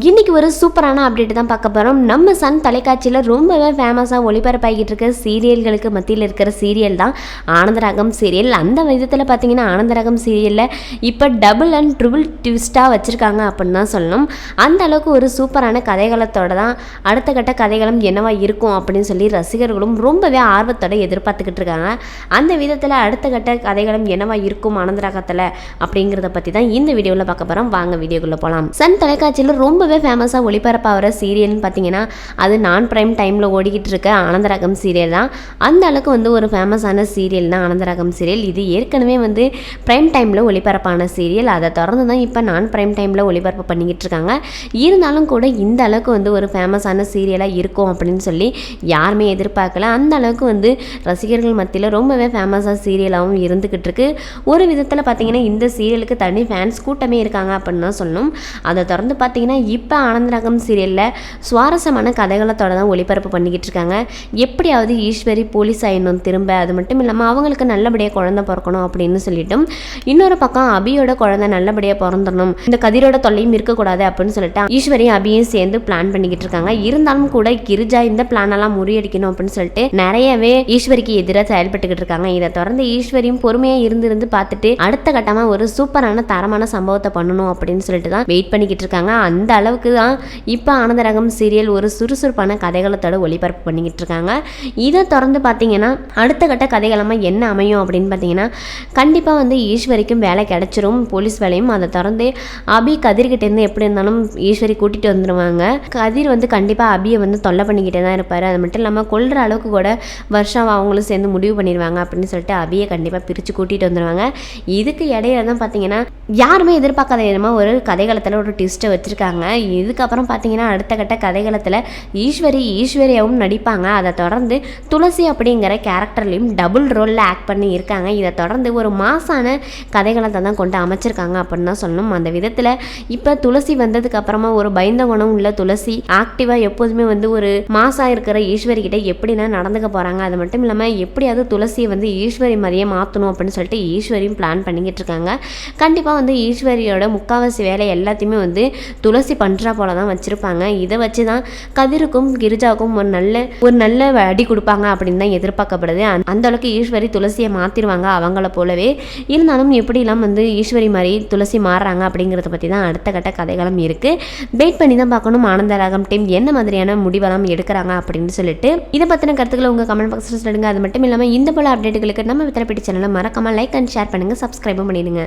இன்னைக்கு ஒரு சூப்பரான அப்டேட் தான் பார்க்க போகிறோம். நம்ம சன் தொலைக்காட்சியில் ரொம்பவே ஃபேமஸாக ஒளிபரப்பாகிட்டு இருக்க சீரியல்களுக்கு மத்தியில் இருக்கிற சீரியல் தான் ஆனந்தராகம் சீரியல். அந்த விதத்தில் பார்த்தீங்கன்னா ஆனந்தராகம் சீரியலில் இப்போ டபுள் அண்ட் ட்ரிபிள் ட்விஸ்ட்டாக வச்சுருக்காங்க அப்படின்னு தான் சொல்லணும். அந்த அளவுக்கு ஒரு சூப்பரான கதைகளத்தோட தான் அடுத்த கட்ட கதைகளும் என்னவா இருக்கும் அப்படின்னு சொல்லி ரசிகர்களும் ரொம்பவே ஆர்வத்தோடு எதிர்பார்த்துக்கிட்டு இருக்காங்க. அந்த விதத்தில் அடுத்த கட்ட கதைகளும் என்னவா இருக்கும் ஆனந்தராகத்தில் அப்படிங்கிறத பற்றி தான் இந்த வீடியோவில் பார்க்க போகிறோம். வாங்க வீடியோக்குள்ளே போகலாம். சன் தொலைக்காட்சியில் ரொம்பவே ஃபேமஸாக ஒளிபரப்பாகிற சீரியல்னு பார்த்தீங்கன்னா அது நான் பிரைம் டைமில் ஓடிக்கிட்டு இருக்க ஆனந்தராகம் சீரியல் தான். அந்த அளவுக்கு வந்து ஒரு ஃபேமஸான சீரியல் தான் ஆனந்தராகம் சீரியல். இது ஏற்கனவே வந்து பிரைம் டைமில் ஒளிபரப்பான சீரியல். அதை தொடர்ந்து தான் இப்போ நான் பிரைம் டைமில் ஒளிபரப்பு பண்ணிக்கிட்டு இருக்காங்க. இருந்தாலும் கூட இந்த அளவுக்கு வந்து ஒரு ஃபேமஸான சீரியலாக இருக்கும் அப்படின்னு சொல்லி யாருமே எதிர்பார்க்கல. அந்த அளவுக்கு வந்து ரசிகர்கள் மத்தியில் ரொம்பவே ஃபேமஸாக சீரியலாகவும் இருந்துக்கிட்டு இருக்கு. ஒரு விதத்தில் பார்த்தீங்கன்னா இந்த சீரியலுக்கு தனி ஃபேன்ஸ் கூட்டமே இருக்காங்க அப்படின்னு தான் சொல்லணும். அதை தொடர்ந்து பார்த்தீங்கன்னா இப்போ ஆனந்தராகம் சீரியலில் சுவாரஸ்யமான கதைகளத்தோட தான் ஒளிபரப்பு பண்ணிக்கிட்டு இருக்காங்க. எப்படியாவது ஈஸ்வரி போலீஸ் ஆயிடணும் திரும்ப, அது மட்டும் இல்லாமல் அவங்களுக்கு நல்லபடியாக குழந்தை பிறக்கணும் அப்படின்னு சொல்லிட்டும், இன்னொரு பக்கம் அபியோட குழந்தை நல்லபடியாக பிறந்துடணும், இந்த கதிரோட தொல்லையும் இருக்கக்கூடாது அப்படின்னு சொல்லிட்டு ஈஸ்வரியும் அபியும் சேர்ந்து பிளான் பண்ணிக்கிட்டு இருக்காங்க. இருந்தாலும் கூட கிரிஜா இந்த பிளானெல்லாம் முறியடிக்கணும் அப்படின்னு சொல்லிட்டு நிறையவே ஈஸ்வரிக்கு எதிராக செயல்பட்டுக்கிட்டு இருக்காங்க. இதை தொடர்ந்து ஈஸ்வரியும் பொறுமையாக இருந்து பார்த்துட்டு அடுத்த கட்டமாக ஒரு சூப்பரான தரமான சம்பவத்தை பண்ணணும் அப்படின்னு சொல்லிட்டு தான் வெயிட் பண்ணிக்கிட்டு இருக்காங்க. அந்த அளவுக்கு தான் இப்போ ஆனந்தராகம் சீரியல் ஒரு சுறுசுறுப்பான கதைகளத்தோட ஒளிபரப்பு பண்ணிக்கிட்டு இருக்காங்க. இதை தொடர்ந்து பார்த்தீங்கன்னா அடுத்த கட்ட கதைகளமாக என்ன அமையும் அப்படின்னு பார்த்தீங்கன்னா கண்டிப்பாக வந்து ஈஸ்வரிக்கும் வேலை கிடைச்சிரும், போலீஸ் வேலையும். அதை தொடர்ந்து அபி கதிர்கிட்டேருந்து எப்படி இருந்தாலும் ஈஸ்வரி கூட்டிகிட்டு வந்துடுவாங்க. கதிர் வந்து கண்டிப்பாக அபியை வந்து தொல்லை பண்ணிக்கிட்டே தான் இருப்பார். அது மட்டும் இல்லாமல் கொல்ற அளவுக்கு கூட வருஷம் அவங்களும் சேர்ந்து முடிவு பண்ணிடுவாங்க அப்படின்னு சொல்லிட்டு அபியை கண்டிப்பாக பிரித்து கூட்டிகிட்டு வந்துடுவாங்க. இதுக்கு இடையில தான் பார்த்தீங்கன்னா யாருமே எதிர்பார்க்காத விதமாக ஒரு கதைகளத்தில் ஒரு ட்விஸ்ட்டை வச்சுருக்காங்க. இதுக்கப்புறம் பார்த்தீங்கன்னா அடுத்த கட்ட கதைகளத்தில் ஈஸ்வரியாவும் நடிப்பாங்க. அதை தொடர்ந்து துளசி அப்படிங்கிற கேரக்டர்லையும் டபுள் ரோலில் ஆக்ட் பண்ணி இருக்காங்க. இதை தொடர்ந்து ஒரு மாசான கதைகளத்தை தான் கொண்டு அமைச்சிருக்காங்க அப்படின்னு தான் சொல்லணும். அந்த விதத்தில் இப்போ துளசி வந்ததுக்கு அப்புறமா ஒரு பயந்த குணம் உள்ள துளசி ஆக்டிவாக எப்போதுமே வந்து ஒரு மாசாக இருக்கிற ஈஸ்வரி கிட்ட எப்படின்னா நடந்துக்க போகிறாங்க. அது மட்டும் இல்லாமல் எப்படியாவது துளசியை வந்து ஈஸ்வரி மாதிரியே மாற்றணும் அப்படின்னு சொல்லிட்டு ஈஸ்வரியும் பிளான் பண்ணிக்கிட்டு இருக்காங்க. கண்டிப்பாக வந்து ஈஸ்வரியோட முக்கால்வாசி வேலை எல்லாத்தையுமே வந்து துளசி பண்ணுறா போல தான் வச்சுருப்பாங்க. இதை வச்சு தான் கதிருக்கும் கிரிஜாவுக்கும் ஒரு நல்ல அடி கொடுப்பாங்க அப்படின்னு தான் எதிர்பார்க்கப்படுது. அந்த அளவுக்கு ஈஸ்வரி துளசியை மாற்றிடுவாங்க அவங்கள போலவே. இருந்தாலும் எப்படிலாம் வந்து ஈஸ்வரி மாதிரி துளசி மாறுறாங்க அப்படிங்கிறத பற்றி தான் அடுத்த கட்ட கதைகளும் இருக்குது. வெயிட் பண்ணி தான் பார்க்கணும் ஆனந்தராகம் டீம் என்ன மாதிரியான முடிவெல்லாம் எடுக்கிறாங்க அப்படின்னு சொல்லிட்டு. இதை பற்றின கருத்துக்களை உங்கள் கமெண்ட் பாக்ஸில் சொல்லுங்கள். அது மட்டும் இல்லாமல் இந்த போல அப்டேட்டுகளுக்கு நம்ம வித்திரப்பட்டி சேனலை மறக்காமல் லைக் அண்ட் ஷேர் பண்ணுங்கள், சப்ஸ்கிரைபும் பண்ணிடுங்க.